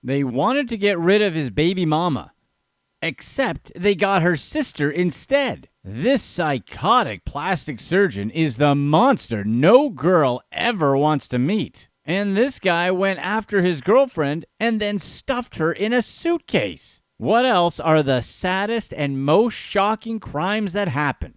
They wanted to get rid of his baby mama, except they got her sister instead. This psychotic plastic surgeon is the monster no girl ever wants to meet. And this guy went after his girlfriend and then stuffed her in a suitcase. What else are the saddest and most shocking crimes that happen?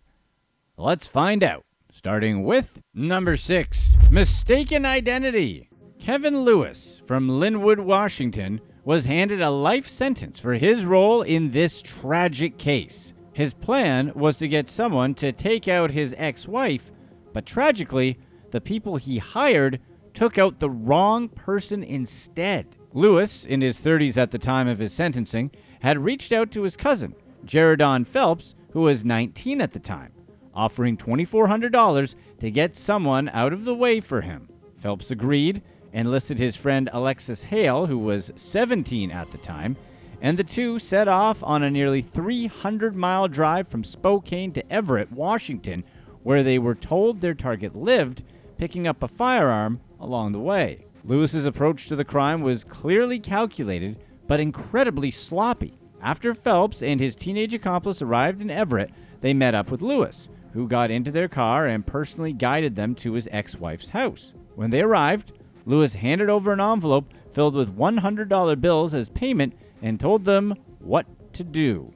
Let's find out, starting with number 6, mistaken identity. Kevin Lewis from Lynnwood, Washington, was handed a life sentence for his role in this tragic case. His plan was to get someone to take out his ex-wife, but tragically, the people he hired took out the wrong person instead. Lewis, in his 30s at the time of his sentencing, had reached out to his cousin, Jaredon Phelps, who was 19 at the time, offering $2,400 to get someone out of the way for him. Phelps agreed and listed his friend Alexis Hale, who was 17 at the time, and the two set off on a nearly 300-mile drive from Spokane to Everett, Washington, where they were told their target lived, picking up a firearm along the way. Lewis's approach to the crime was clearly calculated, but incredibly sloppy. After Phelps and his teenage accomplice arrived in Everett, they met up with Lewis, who got into their car and personally guided them to his ex-wife's house. When they arrived, Lewis handed over an envelope filled with $100 bills as payment and told them what to do.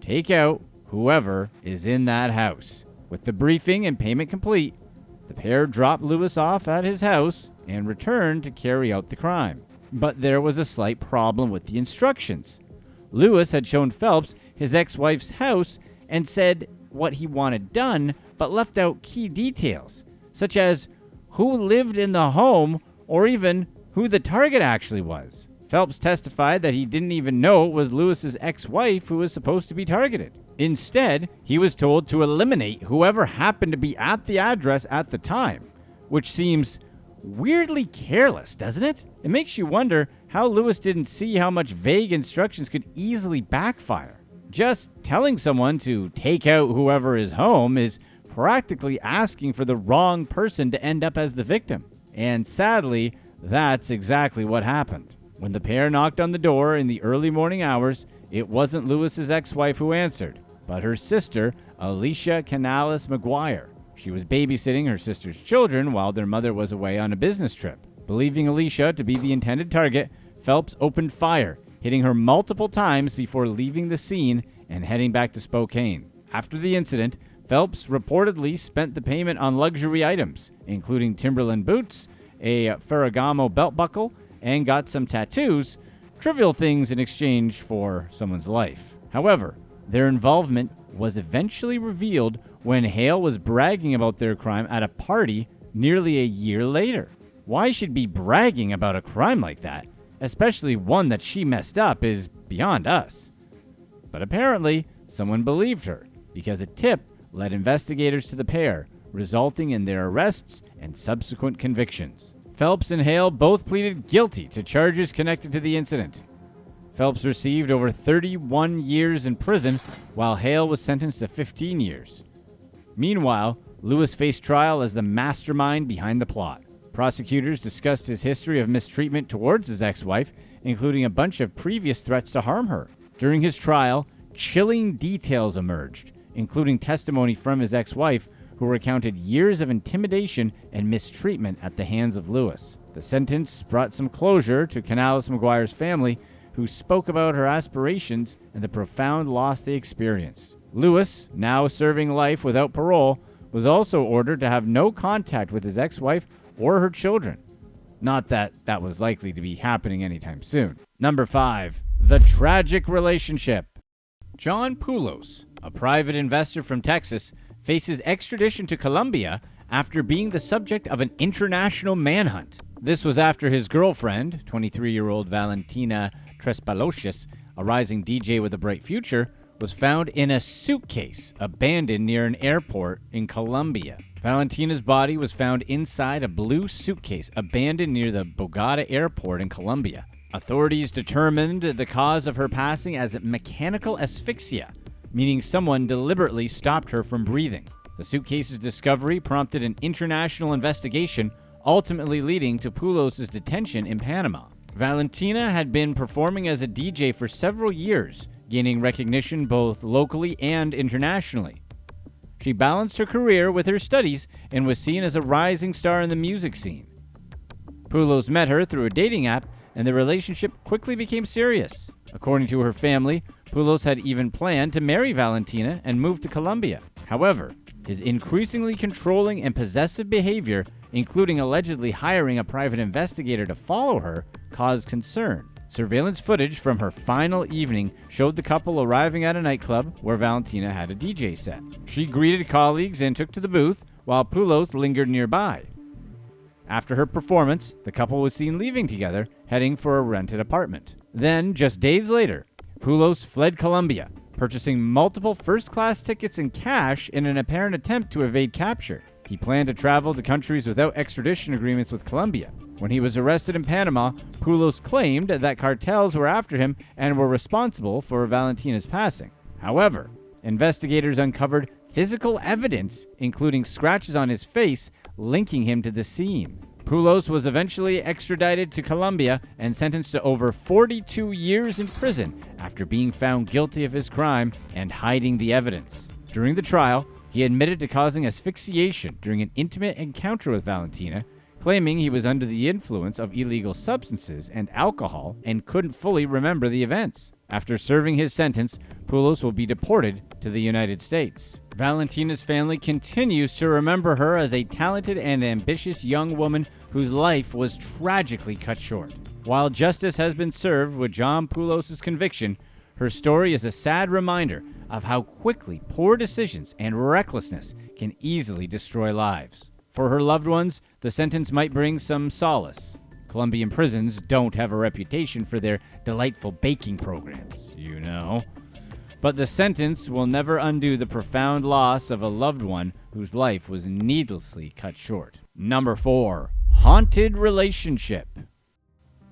Take out whoever is in that house. With the briefing and payment complete, the pair dropped Lewis off at his house and returned to carry out the crime. But there was a slight problem with the instructions. Lewis had shown Phelps his ex-wife's house and said what he wanted done, but left out key details, such as who lived in the home or even who the target actually was. Phelps testified that he didn't even know it was Lewis's ex-wife who was supposed to be targeted. Instead, he was told to eliminate whoever happened to be at the address at the time, which seems weirdly careless, doesn't it? It makes you wonder how Lewis didn't see how much vague instructions could easily backfire. Just telling someone to take out whoever is home is practically asking for the wrong person to end up as the victim. And sadly, that's exactly what happened. When the pair knocked on the door in the early morning hours, it wasn't Lewis's ex-wife who answered, but her sister, Alicia Canales McGuire. She was babysitting her sister's children while their mother was away on a business trip. Believing Alicia to be the intended target, Phelps opened fire, hitting her multiple times before leaving the scene and heading back to Spokane. After the incident, Phelps reportedly spent the payment on luxury items, including Timberland boots, a Ferragamo belt buckle, and got some tattoos, trivial things in exchange for someone's life. However, their involvement was eventually revealed when Hale was bragging about their crime at a party nearly a year later. Why she'd be bragging about a crime like that, especially one that she messed up, is beyond us. But apparently, someone believed her, because a tip led investigators to the pair, resulting in their arrests and subsequent convictions. Phelps and Hale both pleaded guilty to charges connected to the incident. Phelps received over 31 years in prison, while Hale was sentenced to 15 years. Meanwhile, Lewis faced trial as the mastermind behind the plot. Prosecutors discussed his history of mistreatment towards his ex-wife, including a bunch of previous threats to harm her. During his trial, chilling details emerged, including testimony from his ex-wife, who recounted years of intimidation and mistreatment at the hands of Lewis. The sentence brought some closure to Canales McGuire's family, who spoke about her aspirations and the profound loss they experienced. Lewis, now serving life without parole, was also ordered to have no contact with his ex-wife or her children. Not that that was likely to be happening anytime soon. Number 5. The tragic relationship. John Poulos, a private investor from Texas, faces extradition to Colombia after being the subject of an international manhunt. This was after his girlfriend, 23-year-old Valentina Trespalacios, a rising DJ with a bright future, was found in a suitcase abandoned near an airport in Colombia. Valentina's body was found inside a blue suitcase abandoned near the Bogota airport in Colombia. Authorities determined the cause of her passing as mechanical asphyxia, meaning someone deliberately stopped her from breathing. The suitcase's discovery prompted an international investigation, ultimately leading to Poulos' detention in Panama. Valentina had been performing as a DJ for several years, gaining recognition both locally and internationally. She balanced her career with her studies and was seen as a rising star in the music scene. Poulos met her through a dating app, and the relationship quickly became serious. According to her family, Poulos had even planned to marry Valentina and move to Colombia. However, his increasingly controlling and possessive behavior, including allegedly hiring a private investigator to follow her, caused concern. Surveillance footage from her final evening showed the couple arriving at a nightclub where Valentina had a DJ set. She greeted colleagues and took to the booth, while Poulos lingered nearby. After her performance, the couple was seen leaving together, heading for a rented apartment. Then, just days later, Poulos fled Colombia, purchasing multiple first-class tickets in cash in an apparent attempt to evade capture. He planned to travel to countries without extradition agreements with Colombia. When he was arrested in Panama, Poulos claimed that cartels were after him and were responsible for Valentina's passing. However, investigators uncovered physical evidence, including scratches on his face, linking him to the scene. Poulos was eventually extradited to Colombia and sentenced to over 42 years in prison after being found guilty of his crime and hiding the evidence. During the trial, he admitted to causing asphyxiation during an intimate encounter with Valentina, claiming he was under the influence of illegal substances and alcohol and couldn't fully remember the events. After serving his sentence, Poulos will be deported to the United States. Valentina's family continues to remember her as a talented and ambitious young woman whose life was tragically cut short. While justice has been served with John Poulos' conviction, her story is a sad reminder of how quickly poor decisions and recklessness can easily destroy lives. For her loved ones, the sentence might bring some solace. Colombian prisons don't have a reputation for their delightful baking programs, you know. But the sentence will never undo the profound loss of a loved one whose life was needlessly cut short. Number 4. Haunted relationship.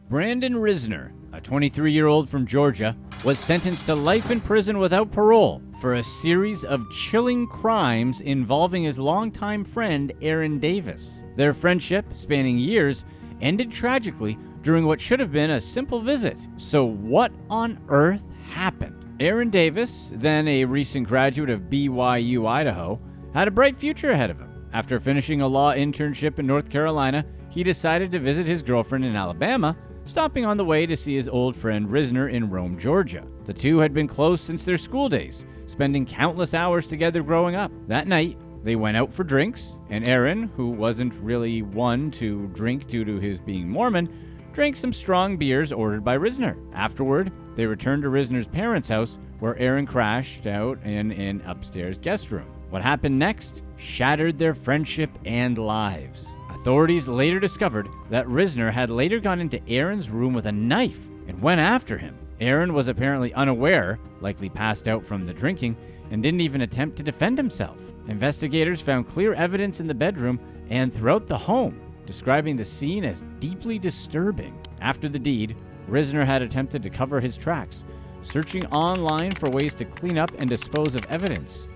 Brandon Risner, a 23-year-old from Georgia, was sentenced to life in prison without parole for a series of chilling crimes involving his longtime friend Aaron Davis. Their friendship, spanning years, ended tragically during what should have been a simple visit. So what on earth happened? Aaron Davis, then a recent graduate of BYU, Idaho, had a bright future ahead of him. After finishing a law internship in North Carolina, he decided to visit his girlfriend in Alabama, stopping on the way to see his old friend Risner in Rome, Georgia. The two had been close since their school days, spending countless hours together growing up. That night, they went out for drinks, and Aaron, who wasn't really one to drink due to his being Mormon, drank some strong beers ordered by Risner. Afterward, they returned to Risner's parents' house, where Aaron crashed out in an upstairs guest room. What happened next shattered their friendship and lives. Authorities later discovered that Risner had later gone into Aaron's room with a knife and went after him. Aaron was apparently unaware, likely passed out from the drinking, and didn't even attempt to defend himself. Investigators found clear evidence in the bedroom and throughout the home, describing the scene as deeply disturbing. After the deed, Risner had attempted to cover his tracks, searching online for ways to clean up and dispose of evidence.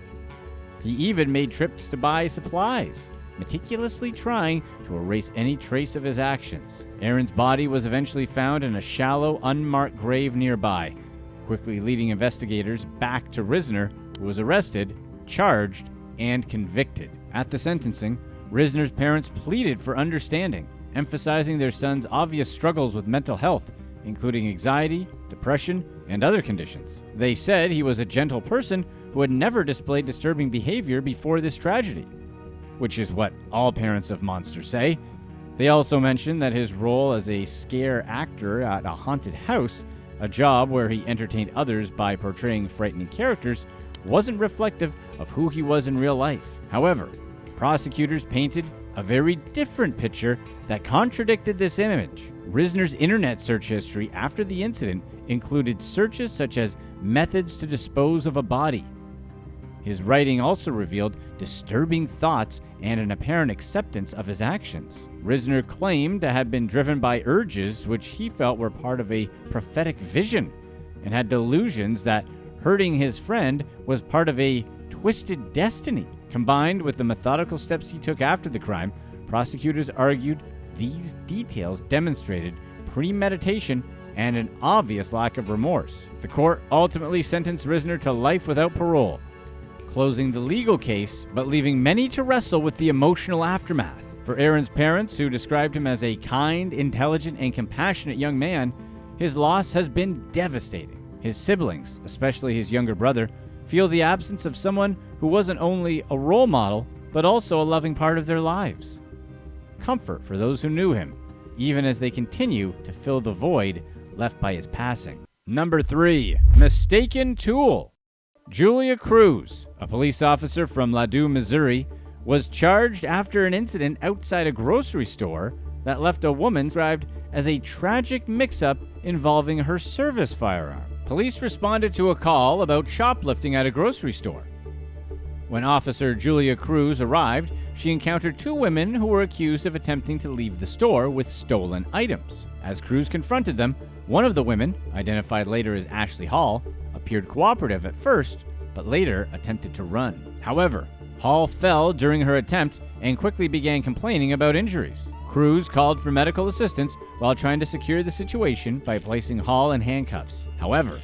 He even made trips to buy supplies, meticulously trying to erase any trace of his actions. Aaron's body was eventually found in a shallow, unmarked grave nearby, quickly leading investigators back to Risner, who was arrested, charged, and convicted. At the sentencing, Risner's parents pleaded for understanding, emphasizing their son's obvious struggles with mental health, including anxiety, depression, and other conditions. They said he was a gentle person who had never displayed disturbing behavior before this tragedy, which is what all parents of monsters say. They also mentioned that his role as a scare actor at a haunted house, a job where he entertained others by portraying frightening characters, wasn't reflective of who he was in real life. However, prosecutors painted a very different picture that contradicted this image. Risner's internet search history after the incident included searches such as methods to dispose of a body. His writing also revealed disturbing thoughts and an apparent acceptance of his actions. Risner claimed to have been driven by urges which he felt were part of a prophetic vision, and had delusions that hurting his friend was part of a twisted destiny. Combined with the methodical steps he took after the crime, prosecutors argued these details demonstrated premeditation and an obvious lack of remorse. The court ultimately sentenced Risner to life without parole, closing the legal case but leaving many to wrestle with the emotional aftermath. For Aaron's parents, who described him as a kind, intelligent, and compassionate young man, his loss has been devastating. His siblings, especially his younger brother, feel the absence of someone who wasn't only a role model, but also a loving part of their lives. Comfort for those who knew him, even as they continue to fill the void left by his passing. Number 3. Mistaken Tool. Julia Cruz, a police officer from Ladue, Missouri, was charged after an incident outside a grocery store that left a woman described as a tragic mix-up involving her service firearm. Police responded to a call about shoplifting at a grocery store. When Officer Julia Cruz arrived, she encountered 2 women who were accused of attempting to leave the store with stolen items. As Cruz confronted them, one of the women, identified later as Ashley Hall, appeared cooperative at first, but later attempted to run. However, Hall fell during her attempt and quickly began complaining about injuries. Cruz called for medical assistance while trying to secure the situation by placing Hall in handcuffs. However,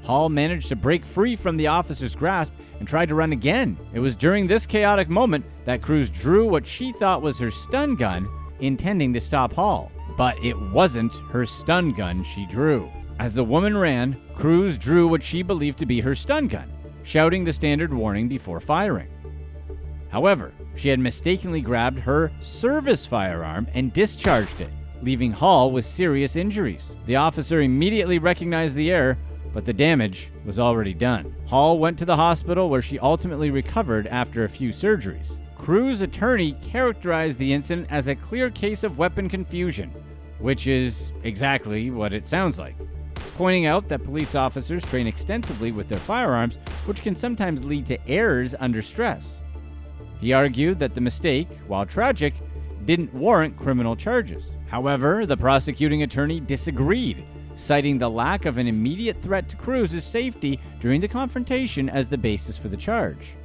Hall managed to break free from the officer's grasp and tried to run again. It was during this chaotic moment that Cruz drew what she thought was her stun gun, intending to stop Hall. But it wasn't her stun gun she drew. As the woman ran, Cruz drew what she believed to be her stun gun, shouting the standard warning before firing. However, she had mistakenly grabbed her service firearm and discharged it, leaving Hall with serious injuries. The officer immediately recognized the error, but the damage was already done. Hall went to the hospital where she ultimately recovered after a few surgeries. Cruz's attorney characterized the incident as a clear case of weapon confusion, which is exactly what it sounds like, pointing out that police officers train extensively with their firearms, which can sometimes lead to errors under stress. He argued that the mistake, while tragic, didn't warrant criminal charges. However, the prosecuting attorney disagreed, citing the lack of an immediate threat to Cruz's safety during the confrontation as the basis for the charge.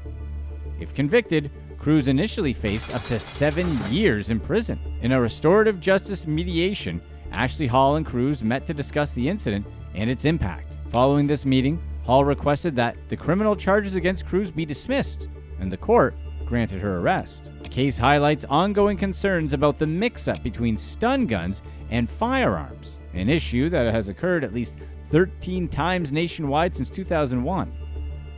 If convicted, Cruz initially faced up to 7 years in prison. In a restorative justice mediation, Ashley Hall and Cruz met to discuss the incident and its impact. Following this meeting, Hall requested that the criminal charges against Cruz be dismissed, and the court granted her arrest. The case highlights ongoing concerns about the mix-up between stun guns and firearms, an issue that has occurred at least 13 times nationwide since 2001,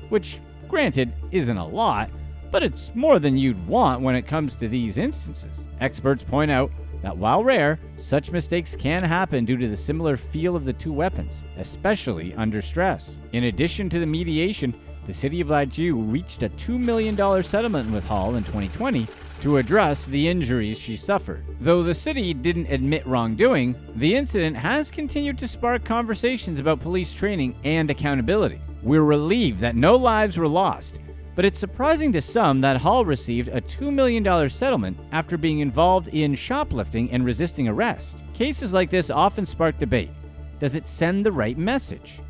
which, granted, isn't a lot, but it's more than you'd want when it comes to these instances. Experts point out that while rare, such mistakes can happen due to the similar feel of the 2 weapons, especially under stress. In addition to the mediation, the city of Ladue reached a $2 million settlement with Hall in 2020 to address the injuries she suffered. Though the city didn't admit wrongdoing, the incident has continued to spark conversations about police training and accountability. We're relieved that no lives were lost, but it's surprising to some that Hall received a $2 million settlement after being involved in shoplifting and resisting arrest. Cases like this often spark debate. Does it send the right message?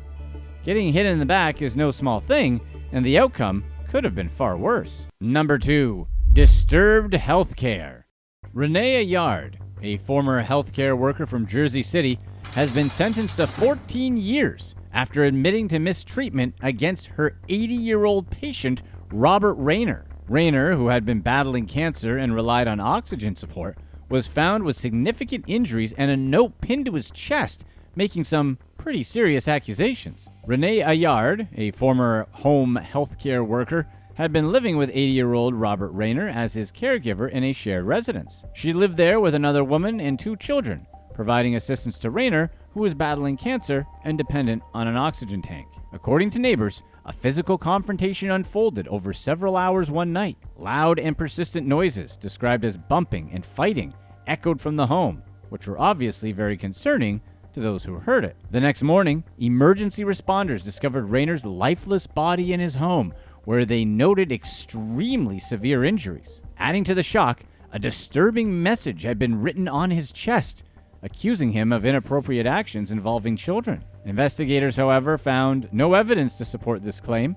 Getting hit in the back is no small thing, and the outcome could have been far worse. Number 2. Disturbed healthcare. Renee Ayard, a former healthcare worker from Jersey City, has been sentenced to 14 years after admitting to mistreatment against her 80-year-old patient, Robert Rayner. Rayner, who had been battling cancer and relied on oxygen support, was found with significant injuries and a note pinned to his chest, making some pretty serious accusations. Renee Ayard, a former home healthcare worker, had been living with 80-year-old Robert Rayner as his caregiver in a shared residence. She lived there with another woman and 2 children, providing assistance to Rayner, who was battling cancer and dependent on an oxygen tank. According to neighbors, a physical confrontation unfolded over several hours one night. Loud and persistent noises, described as bumping and fighting, echoed from the home, which were obviously very concerning to those who heard it. The next morning, emergency responders discovered Rayner's lifeless body in his home, where they noted extremely severe injuries. Adding to the shock, a disturbing message had been written on his chest, accusing him of inappropriate actions involving children. Investigators, however, found no evidence to support this claim.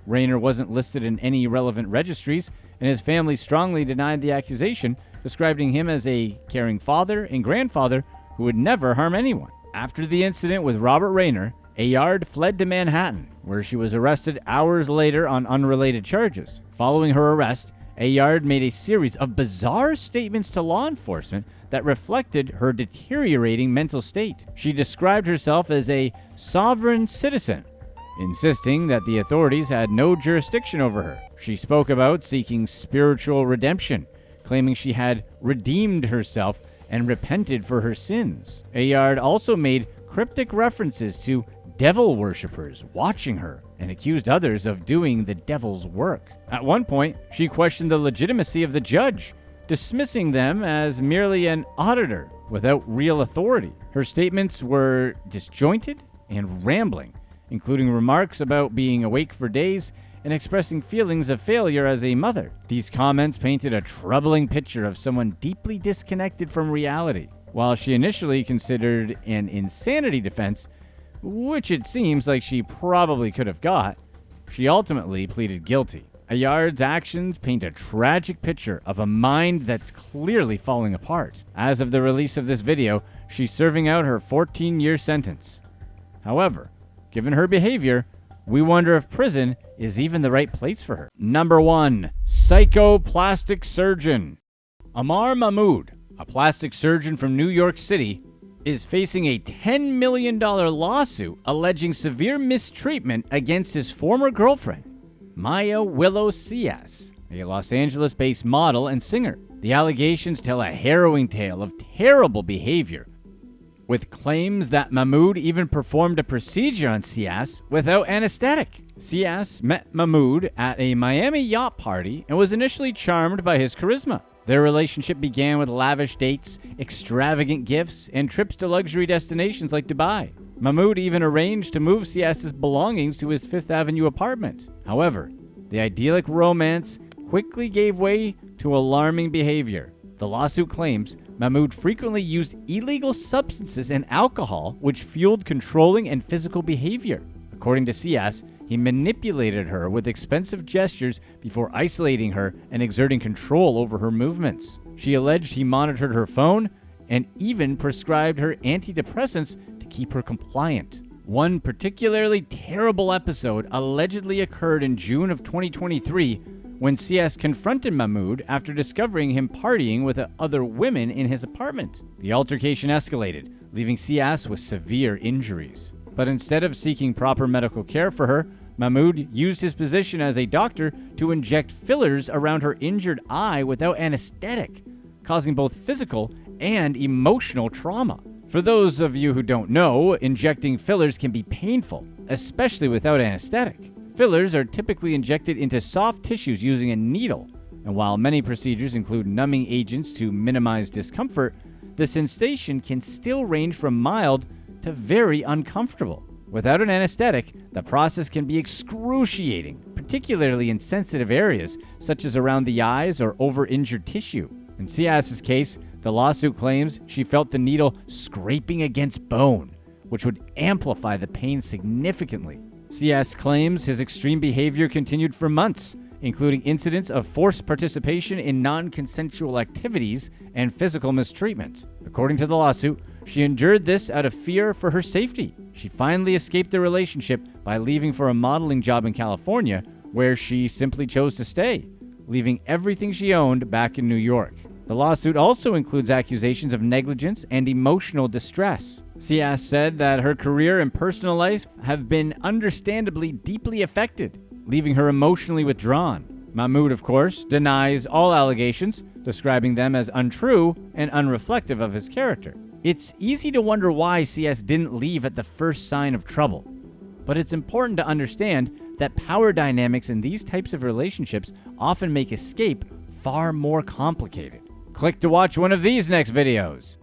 Rayner wasn't listed in any relevant registries, and his family strongly denied the accusation, describing him as a caring father and grandfather who would never harm anyone. After the incident with Robert Rayner, Ayard fled to Manhattan, where she was arrested hours later on unrelated charges. Following her arrest, Ayard made a series of bizarre statements to law enforcement that reflected her deteriorating mental state. She described herself as a sovereign citizen, insisting that the authorities had no jurisdiction over her. She spoke about seeking spiritual redemption, claiming she had redeemed herself and repented for her sins. Ayard also made cryptic references to devil worshippers watching her and accused others of doing the devil's work. At one point, she questioned the legitimacy of the judge, dismissing them as merely an auditor without real authority. Her statements were disjointed and rambling, including remarks about being awake for days and expressing feelings of failure as a mother. These comments painted a troubling picture of someone deeply disconnected from reality. While she initially considered an insanity defense, which it seems like she probably could have got, she ultimately pleaded guilty. Ayard's actions paint a tragic picture of a mind that's clearly falling apart. As of the release of this video, she's serving out her 14-year sentence. However, given her behavior, we wonder if prison is even the right place for her. Number 1. Psychoplastic surgeon. Amar Mahmood, a plastic surgeon from New York City, is facing a $10 million lawsuit alleging severe mistreatment against his former girlfriend, Maya Willow Cias, a Los Angeles-based model and singer. The allegations tell a harrowing tale of terrible behavior, with claims that Mahmood even performed a procedure on Cias without anesthetic. Cias met Mahmood at a Miami yacht party and was initially charmed by his charisma. Their relationship began with lavish dates, extravagant gifts, and trips to luxury destinations like Dubai. Mahmood even arranged to move Cias's belongings to his Fifth Avenue apartment. However, the idyllic romance quickly gave way to alarming behavior. The lawsuit claims Mahmood frequently used illegal substances and alcohol, which fueled controlling and physical behavior. According to Cias, he manipulated her with expensive gestures before isolating her and exerting control over her movements. She alleged he monitored her phone and even prescribed her antidepressants to keep her compliant. One particularly terrible episode allegedly occurred in June of 2023 when Cias confronted Mahmood after discovering him partying with other women in his apartment. The altercation escalated, leaving Cias with severe injuries. But instead of seeking proper medical care for her, Mahmood used his position as a doctor to inject fillers around her injured eye without anesthetic, causing both physical and emotional trauma. For those of you who don't know, injecting fillers can be painful, especially without anesthetic. Fillers are typically injected into soft tissues using a needle, and while many procedures include numbing agents to minimize discomfort, the sensation can still range from mild to very uncomfortable. Without an anesthetic, the process can be excruciating, particularly in sensitive areas, such as around the eyes or over injured tissue. In Cias's case, the lawsuit claims she felt the needle scraping against bone, which would amplify the pain significantly. Cias claims his extreme behavior continued for months, including incidents of forced participation in non-consensual activities and physical mistreatment. According to the lawsuit, she endured this out of fear for her safety. She finally escaped the relationship by leaving for a modeling job in California, where she simply chose to stay, leaving everything she owned back in New York. The lawsuit also includes accusations of negligence and emotional distress. Cias said that her career and personal life have been understandably deeply affected, leaving her emotionally withdrawn. Mahmood, of course, denies all allegations, describing them as untrue and unreflective of his character. It's easy to wonder why Cias didn't leave at the first sign of trouble, but it's important to understand that power dynamics in these types of relationships often make escape far more complicated. Click to watch one of these next videos.